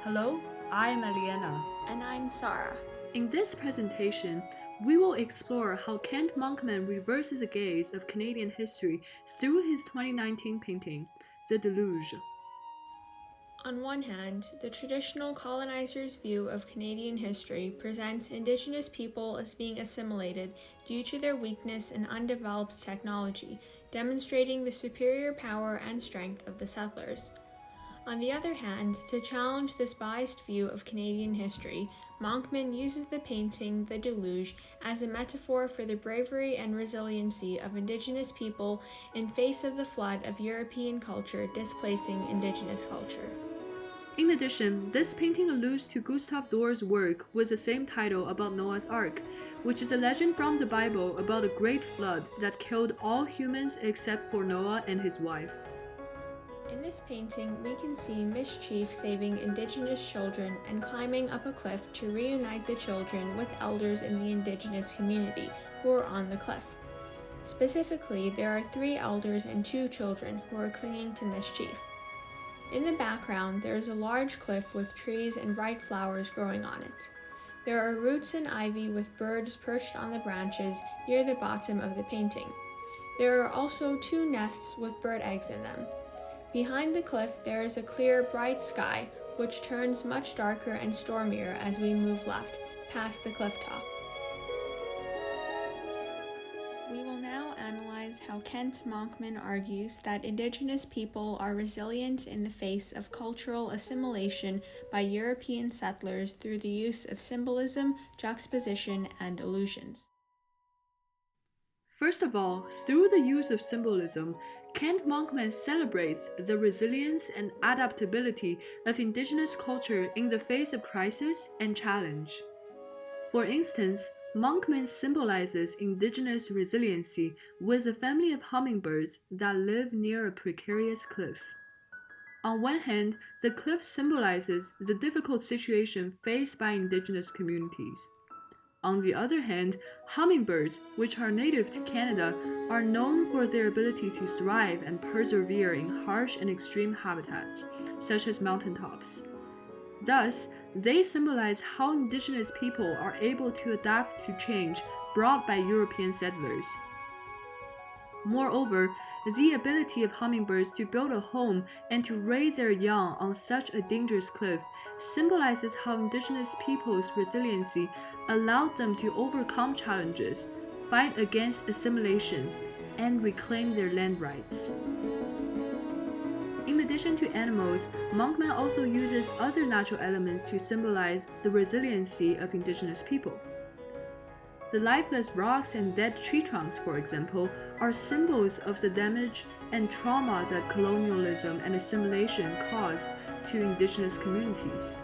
Hello, I'm Elienna. And I'm Sara. In this presentation, we will explore how Kent Monkman reverses the gaze of Canadian history through his 2019 painting, The Deluge. On one hand, the traditional colonizers' view of Canadian history presents Indigenous people as being assimilated due to their weakness and undeveloped technology, demonstrating the superior power and strength of the settlers. On the other hand, to challenge this biased view of Canadian history, Monkman uses the painting The Deluge as a metaphor for the bravery and resiliency of Indigenous people in face of the flood of European culture displacing Indigenous culture. In addition, this painting alludes to Gustave Doré's work with the same title about Noah's Ark, which is a legend from the Bible about a great flood that killed all humans except for Noah and his wife. In this painting, we can see Miss Chief saving Indigenous children and climbing up a cliff to reunite the children with elders in the Indigenous community who are on the cliff. Specifically, there are 3 elders and 2 children who are clinging to Miss Chief. In the background, there is a large cliff with trees and bright flowers growing on it. There are roots and ivy with birds perched on the branches near the bottom of the painting. There are also 2 nests with bird eggs in them. Behind the cliff, there is a clear, bright sky, which turns much darker and stormier as we move left, past the cliff top. We will now analyze how Kent Monkman argues that Indigenous people are resilient in the face of cultural assimilation by European settlers through the use of symbolism, juxtaposition, and allusions. First of all, through the use of symbolism, Kent Monkman celebrates the resilience and adaptability of Indigenous culture in the face of crisis and challenge. For instance, Monkman symbolizes Indigenous resiliency with a family of hummingbirds that live near a precarious cliff. On one hand, the cliff symbolizes the difficult situation faced by Indigenous communities. On the other hand, hummingbirds, which are native to Canada, are known for their ability to thrive and persevere in harsh and extreme habitats, such as mountaintops. Thus, they symbolize how Indigenous people are able to adapt to change brought by European settlers. Moreover, the ability of hummingbirds to build a home and to raise their young on such a dangerous cliff symbolizes how Indigenous people's resiliency allowed them to overcome challenges, fight against assimilation, and reclaim their land rights. In addition to animals, Monkman also uses other natural elements to symbolize the resiliency of Indigenous people. The lifeless rocks and dead tree trunks, for example, are symbols of the damage and trauma that colonialism and assimilation caused to Indigenous communities.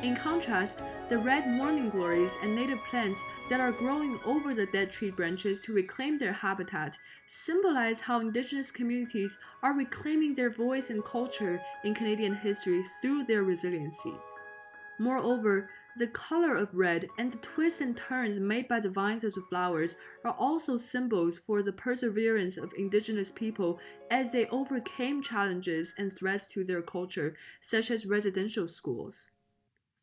In contrast, the red morning glories and native plants that are growing over the dead tree branches to reclaim their habitat symbolize how Indigenous communities are reclaiming their voice and culture in Canadian history through their resiliency. Moreover, the color of red and the twists and turns made by the vines of the flowers are also symbols for the perseverance of Indigenous people as they overcame challenges and threats to their culture, such as residential schools.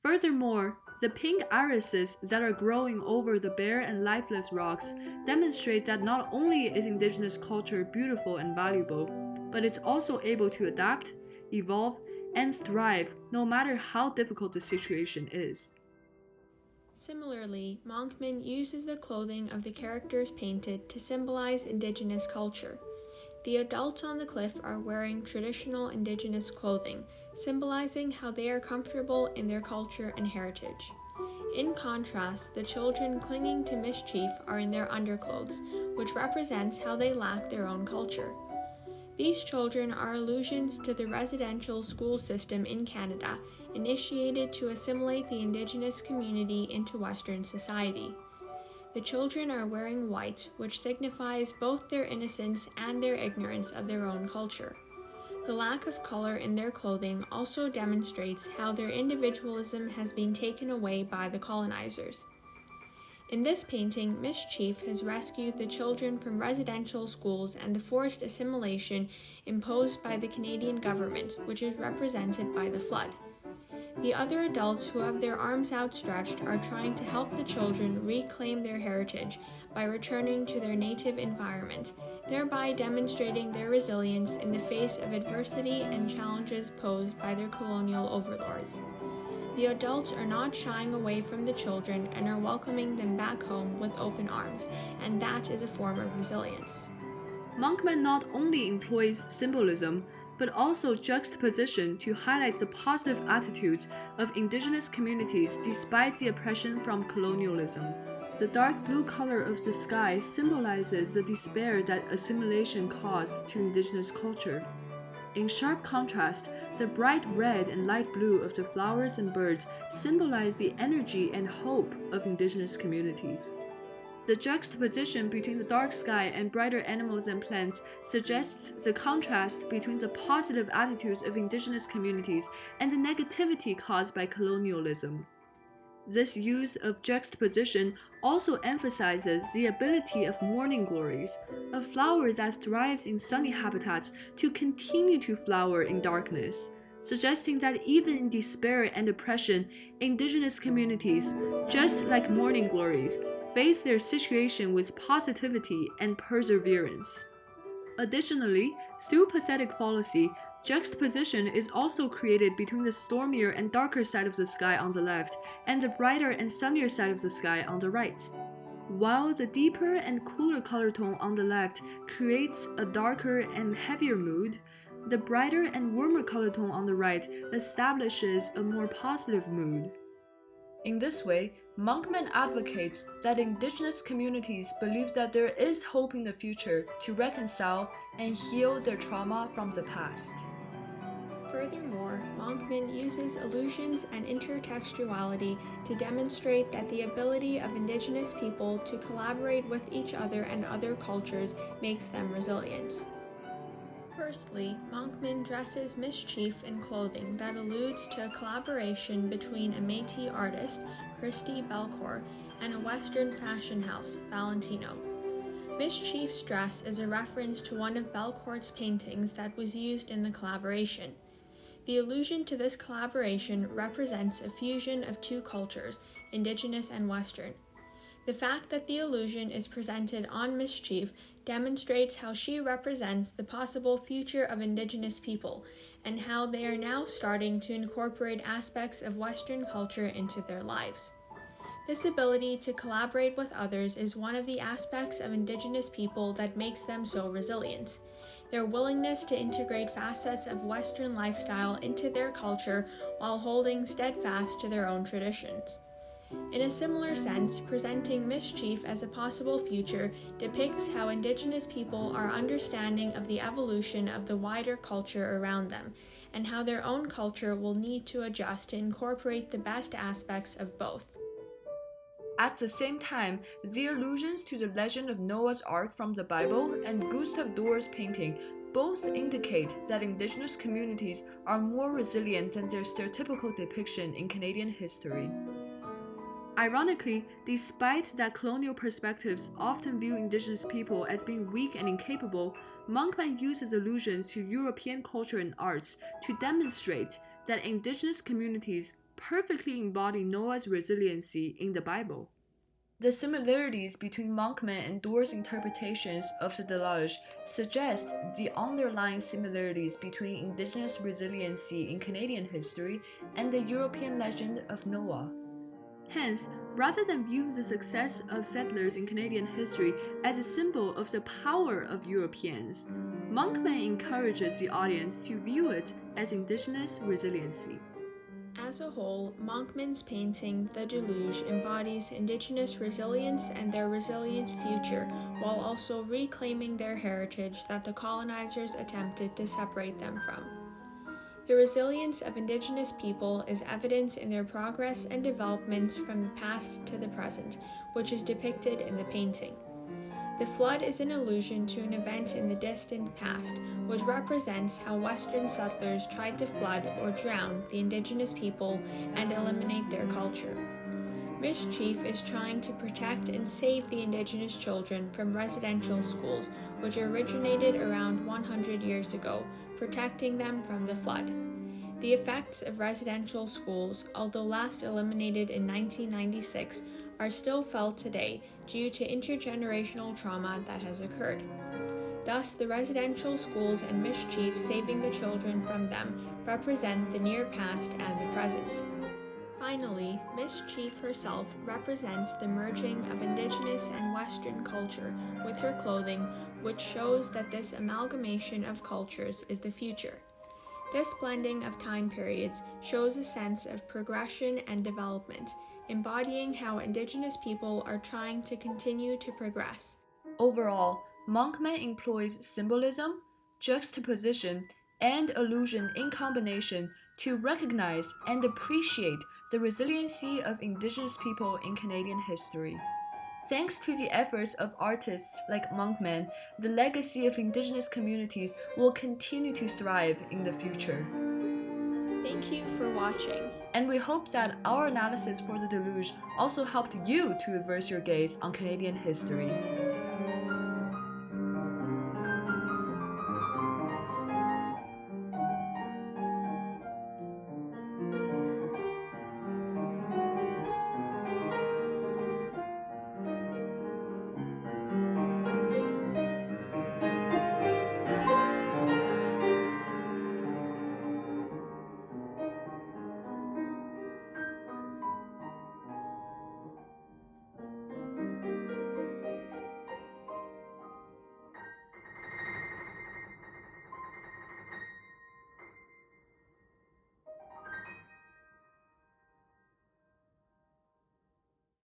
Furthermore, the pink irises that are growing over the bare and lifeless rocks demonstrate that not only is Indigenous culture beautiful and valuable, but it's also able to adapt, evolve, and thrive no matter how difficult the situation is. Similarly, Monkman uses the clothing of the characters painted to symbolize Indigenous culture. The adults on the cliff are wearing traditional Indigenous clothing, symbolizing how they are comfortable in their culture and heritage. In contrast, the children clinging to Miss Chief are in their underclothes, which represents how they lack their own culture. These children are allusions to the residential school system in Canada, initiated to assimilate the Indigenous community into Western society. The children are wearing white, which signifies both their innocence and their ignorance of their own culture. The lack of color in their clothing also demonstrates how their individualism has been taken away by the colonizers. In this painting, Miss Chief has rescued the children from residential schools and the forced assimilation imposed by the Canadian government, which is represented by the flood. The other adults who have their arms outstretched are trying to help the children reclaim their heritage by returning to their native environment, thereby demonstrating their resilience in the face of adversity and challenges posed by their colonial overlords. The adults are not shying away from the children and are welcoming them back home with open arms, and that is a form of resilience. Monkman not only employs symbolism, but also juxtaposition to highlight the positive attitudes of indigenous communities despite the oppression from colonialism. The dark blue color of the sky symbolizes the despair that assimilation caused to indigenous culture. In sharp contrast, the bright red and light blue of the flowers and birds symbolize the energy and hope of indigenous communities. The juxtaposition between the dark sky and brighter animals and plants suggests the contrast between the positive attitudes of indigenous communities and the negativity caused by colonialism. This use of juxtaposition also emphasizes the ability of morning glories, a flower that thrives in sunny habitats, to continue to flower in darkness, suggesting that even in despair and oppression, indigenous communities, just like morning glories, face their situation with positivity and perseverance. Additionally, through pathetic fallacy, juxtaposition is also created between the stormier and darker side of the sky on the left and the brighter and sunnier side of the sky on the right. While the deeper and cooler color tone on the left creates a darker and heavier mood, the brighter and warmer color tone on the right establishes a more positive mood. In this way, Monkman advocates that indigenous communities believe that there is hope in the future to reconcile and heal their trauma from the past. Furthermore, Monkman uses allusions and intertextuality to demonstrate that the ability of indigenous people to collaborate with each other and other cultures makes them resilient. Firstly, Monkman dresses mischief in clothing that alludes to a collaboration between a Métis artist, Christy Belcourt, and a Western fashion house, Valentino. Mischief's dress is a reference to one of Belcourt's paintings that was used in the collaboration. The allusion to this collaboration represents a fusion of two cultures, Indigenous and Western. The fact that the allusion is presented on Mischief demonstrates how she represents the possible future of Indigenous people and how they are now starting to incorporate aspects of Western culture into their lives. This ability to collaborate with others is one of the aspects of Indigenous people that makes them so resilient. Their willingness to integrate facets of Western lifestyle into their culture while holding steadfast to their own traditions. In a similar sense, presenting Mischief as a possible future depicts how Indigenous people are understanding of the evolution of the wider culture around them, and how their own culture will need to adjust to incorporate the best aspects of both. At the same time, the allusions to the legend of Noah's Ark from the Bible and Gustave Dor's painting both indicate that Indigenous communities are more resilient than their stereotypical depiction in Canadian history. Ironically, despite that colonial perspectives often view Indigenous people as being weak and incapable, Monkman uses allusions to European culture and arts to demonstrate that Indigenous communities perfectly embody Noah's resiliency in the Bible. The similarities between Monkman and Dor's interpretations of the Deluge suggest the underlying similarities between Indigenous resiliency in Canadian history and the European legend of Noah. Hence, rather than viewing the success of settlers in Canadian history as a symbol of the power of Europeans, Monkman encourages the audience to view it as Indigenous resiliency. As a whole, Monkman's painting, The Deluge, embodies Indigenous resilience and their resilient future, while also reclaiming their heritage that the colonizers attempted to separate them from. The resilience of Indigenous people is evident in their progress and developments from the past to the present, which is depicted in the painting. The flood is an allusion to an event in the distant past, which represents how Western settlers tried to flood or drown the Indigenous people and eliminate their culture. Mischief is trying to protect and save the Indigenous children from residential schools, which originated around 100 years ago, protecting them from the flood. The effects of residential schools, although last eliminated in 1996, are still felt today due to intergenerational trauma that has occurred. Thus, the residential schools and mischief saving the children from them represent the near past and the present. Finally, Miss Chief herself represents the merging of Indigenous and Western culture with her clothing, which shows that this amalgamation of cultures is the future. This blending of time periods shows a sense of progression and development, embodying how Indigenous people are trying to continue to progress. Overall, Monkman employs symbolism, juxtaposition, and allusion in combination to recognize and appreciate the resiliency of Indigenous people in Canadian history. Thanks to the efforts of artists like Monkman, the legacy of Indigenous communities will continue to thrive in the future. Thank you for watching. And we hope that our analysis for the Deluge also helped you to reverse your gaze on Canadian history.